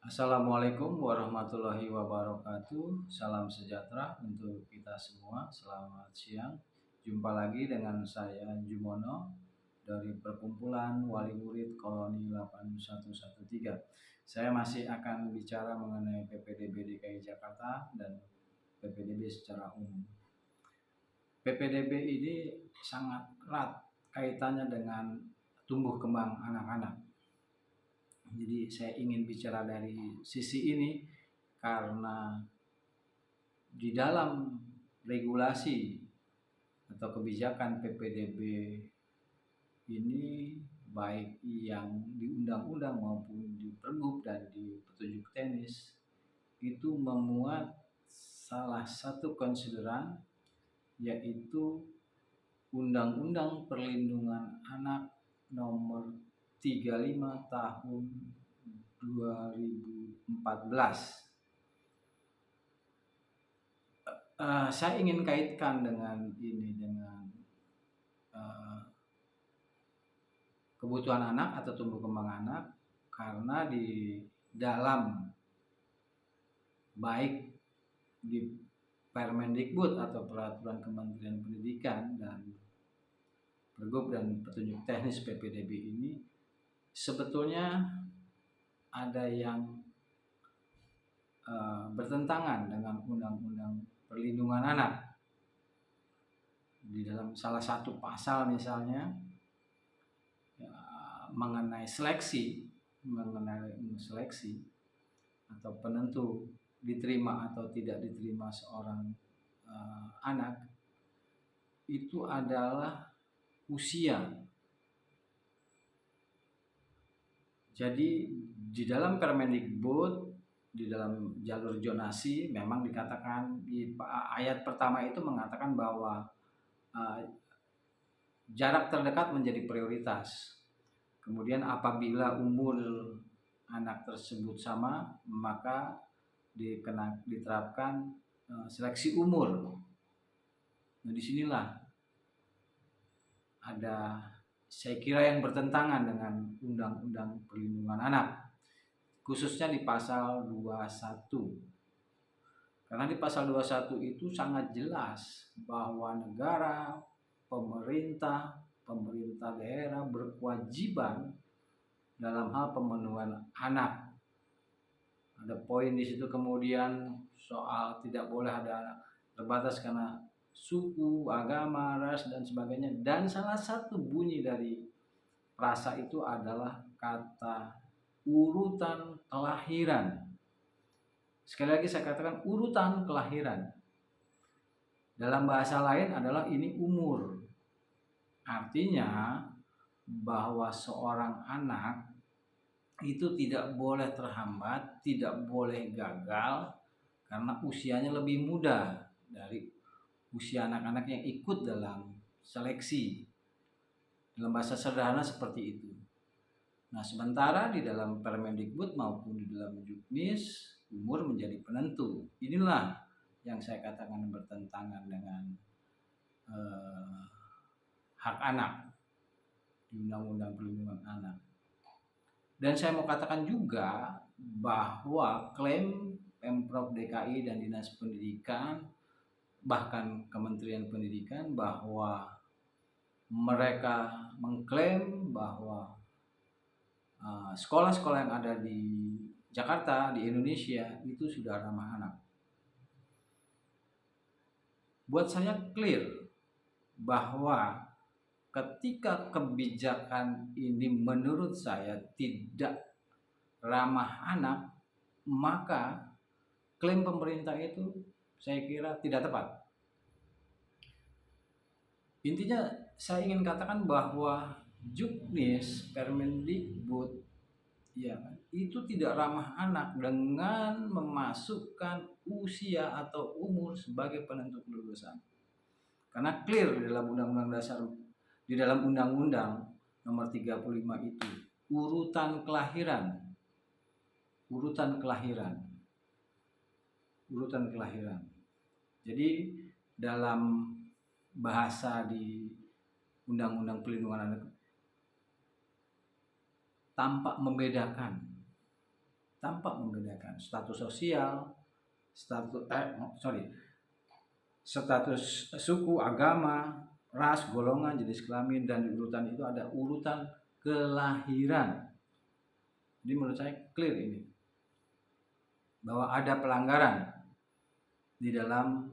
Assalamualaikum warahmatullahi wabarakatuh. Salam sejahtera untuk kita semua. Selamat siang. Jumpa lagi dengan saya Jumono dari Perkumpulan Wali Murid Koloni 8113. Saya masih akan bicara mengenai PPDB DKI Jakarta dan PPDB secara umum. PPDB ini sangat erat kaitannya dengan tumbuh kembang anak-anak. Jadi saya ingin bicara dari sisi ini karena di dalam regulasi atau kebijakan PPDB ini baik yang di undang-undang maupun di pergub dan di petunjuk teknis itu memuat salah satu konsideran, yaitu Undang-Undang Perlindungan Anak Nomor 35 Tahun 2014. Saya ingin kaitkan dengan kebutuhan anak atau tumbuh kembang anak, karena di dalam baik di Permendikbud atau Peraturan Kementerian Pendidikan dan Pergub dan Petunjuk Teknis PPDB ini sebetulnya ada yang bertentangan dengan Undang-Undang Perlindungan Anak. Di dalam salah satu pasal misalnya mengenai seleksi atau penentu diterima atau tidak diterima seorang anak itu adalah usia. Jadi di dalam Permendikbud, di dalam jalur zonasi memang dikatakan di ayat pertama itu mengatakan bahwa jarak terdekat menjadi prioritas. Kemudian apabila umur anak tersebut sama, maka diterapkan seleksi umur. Nah, disinilah ada, saya kira, yang bertentangan dengan Undang-Undang Perlindungan Anak, khususnya di pasal 21. Karena di pasal 21 itu sangat jelas bahwa negara, pemerintah daerah berkewajiban dalam hal pemenuhan anak. Ada poin di situ kemudian soal tidak boleh ada anak terbatas karena suku, agama, ras, dan sebagainya. Dan salah satu bunyi dari frasa itu adalah kata urutan kelahiran. Sekali lagi saya katakan urutan kelahiran. Dalam bahasa lain adalah ini umur. Artinya bahwa seorang anak itu tidak boleh terhambat, tidak boleh gagal karena usianya lebih muda dari usia anak-anak yang ikut dalam seleksi. Dalam bahasa sederhana seperti itu. Nah, sementara di dalam Permendikbud maupun di dalam Juknis, umur menjadi penentu. Inilah yang saya katakan bertentangan dengan hak anak di Undang-Undang Perlindungan Anak. Dan saya mau katakan juga bahwa klaim Pemprov DKI dan Dinas Pendidikan, bahkan Kementerian Pendidikan, bahwa mereka mengklaim bahwa sekolah-sekolah yang ada di Jakarta, di Indonesia itu sudah ramah anak. Buat saya clear bahwa ketika kebijakan ini menurut saya tidak ramah anak, maka klaim pemerintah itu saya kira tidak tepat. Intinya saya ingin katakan bahwa Juknis, Permendikbud, ya, itu tidak ramah anak dengan memasukkan usia atau umur sebagai penentu kelulusan. Karena clear di dalam Undang-Undang Dasar, di dalam Undang-Undang Nomor 35 itu urutan kelahiran. Jadi dalam bahasa di Undang-Undang Perlindungan Anak tampak membedakan, tanpa membedakan status sosial, status suku, agama, ras, golongan, jenis kelamin, dan di urutan itu ada urutan kelahiran. Jadi menurut saya clear ini bahwa ada pelanggaran di dalam,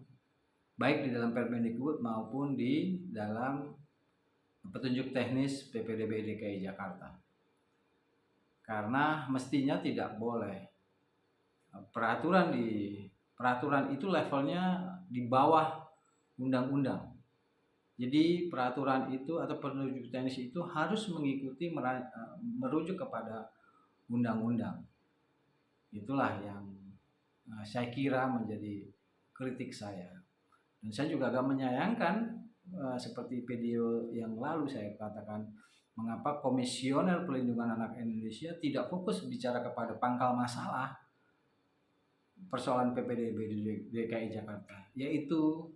baik di dalam Permendikbud maupun di dalam petunjuk teknis PPDB DKI Jakarta. Karena mestinya tidak boleh peraturan itu levelnya di bawah undang-undang. Jadi peraturan itu atau petunjuk teknis itu harus mengikuti merujuk kepada undang-undang. Itulah yang saya kira menjadi kritik saya. Dan saya juga agak menyayangkan seperti video yang lalu saya katakan, mengapa Komisioner Perlindungan Anak Indonesia tidak fokus bicara kepada pangkal masalah persoalan PPDB di DKI Jakarta, yaitu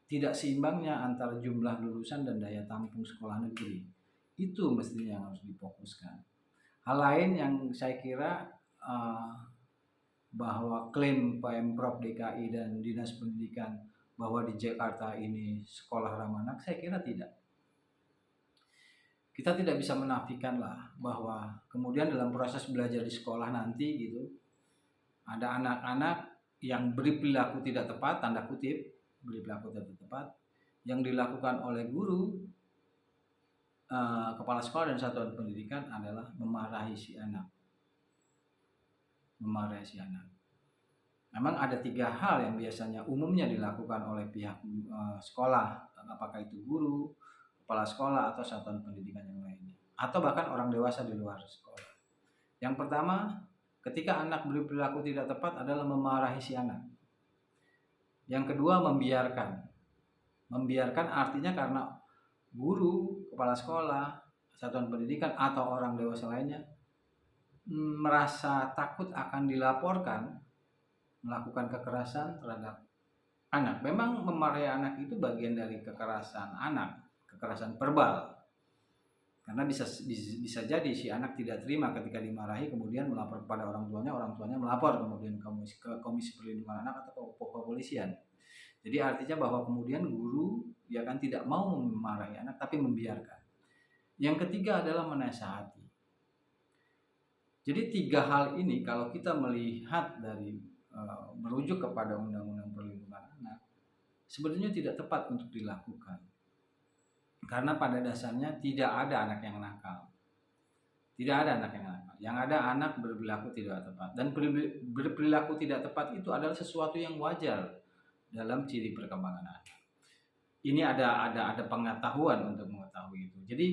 tidak seimbangnya antara jumlah lulusan dan daya tampung sekolah negeri. Itu mestinya yang harus difokuskan. Hal lain yang saya kira bahwa klaim Pemprov DKI dan Dinas Pendidikan bahwa di Jakarta ini sekolah ramah anak, saya kira tidak. Kita tidak bisa menafikan lah bahwa kemudian dalam proses belajar di sekolah nanti gitu, ada anak-anak yang berperilaku tidak tepat, tanda kutip, berperilaku tidak tepat, yang dilakukan oleh guru, kepala sekolah dan satuan pendidikan adalah memarahi si anak. Memang ada 3 hal yang biasanya umumnya dilakukan oleh pihak sekolah, apakah itu guru, kepala sekolah, atau satuan pendidikan yang lainnya, atau bahkan orang dewasa di luar sekolah. Yang pertama, ketika anak berperilaku tidak tepat adalah memarahi si anak. Yang kedua, membiarkan. Membiarkan artinya karena guru, kepala sekolah, satuan pendidikan, atau orang dewasa lainnya merasa takut akan dilaporkan melakukan kekerasan terhadap anak. Memang memarahi anak itu bagian dari kekerasan anak, kekerasan verbal. Karena bisa jadi si anak tidak terima ketika dimarahi, kemudian melapor kepada orang tuanya melapor kemudian ke Komisi Perlindungan Anak atau ke kepolisian. Jadi artinya bahwa kemudian guru ya kan tidak mau memarahi anak tapi membiarkan. Yang ketiga adalah menasihati. Jadi 3 hal ini kalau kita melihat dari merujuk kepada Undang-Undang Perlindungan Anak, sebetulnya tidak tepat untuk dilakukan. Karena pada dasarnya tidak ada anak yang nakal. Tidak ada anak yang nakal. Yang ada anak berperilaku tidak tepat. Dan berperilaku tidak tepat itu adalah sesuatu yang wajar dalam ciri perkembangan anak. Ini ada pengetahuan untuk mengetahui itu. Jadi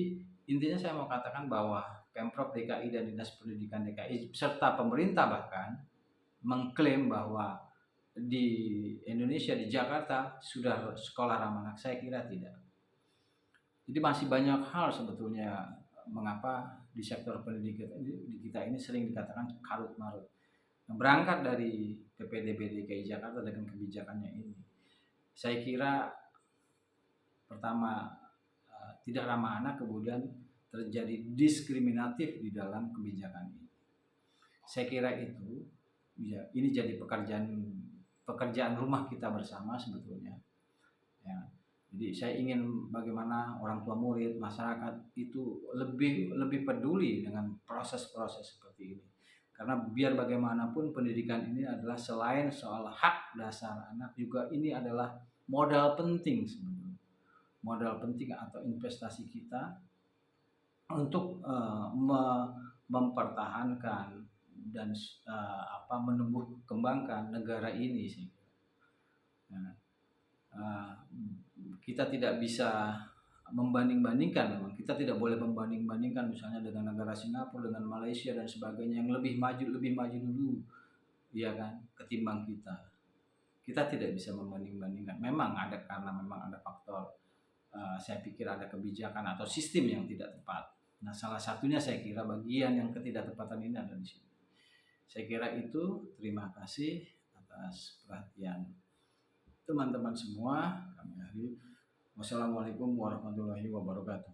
intinya saya mau katakan bahwa Pemprov DKI dan Dinas Pendidikan DKI serta pemerintah bahkan mengklaim bahwa di Indonesia, di Jakarta sudah sekolah ramah anak. Saya kira tidak. Jadi masih banyak hal sebetulnya mengapa di sektor pendidikan di kita ini sering dikatakan karut-marut. Berangkat dari PPDB DKI Jakarta dengan kebijakannya ini, saya kira pertama tidak ramah anak, kemudian terjadi diskriminatif di dalam kebijakan ini. Saya kira itu ya, ini jadi pekerjaan rumah kita bersama sebetulnya. Ya. Jadi saya ingin bagaimana orang tua murid, masyarakat itu lebih peduli dengan proses-proses seperti ini. Karena biar bagaimanapun pendidikan ini adalah selain soal hak dasar anak, juga ini adalah modal penting sebetulnya. Modal penting atau investasi kita untuk mempertahankan dan menumbuh kembangkan negara ini sih. Kita tidak bisa membanding-bandingkan, memang kita tidak boleh membanding-bandingkan misalnya dengan negara Singapura, dengan Malaysia dan sebagainya yang lebih maju dulu, ya kan, ketimbang kita. Kita tidak bisa membanding-bandingkan. Memang ada faktor. Saya pikir ada kebijakan atau sistem yang tidak tepat. Nah, salah satunya saya kira bagian yang ketidaktepatan ini ada di sini. Saya kira itu. Terima kasih atas perhatian teman-teman semua. Kami akhiri. Wassalamualaikum warahmatullahi wabarakatuh.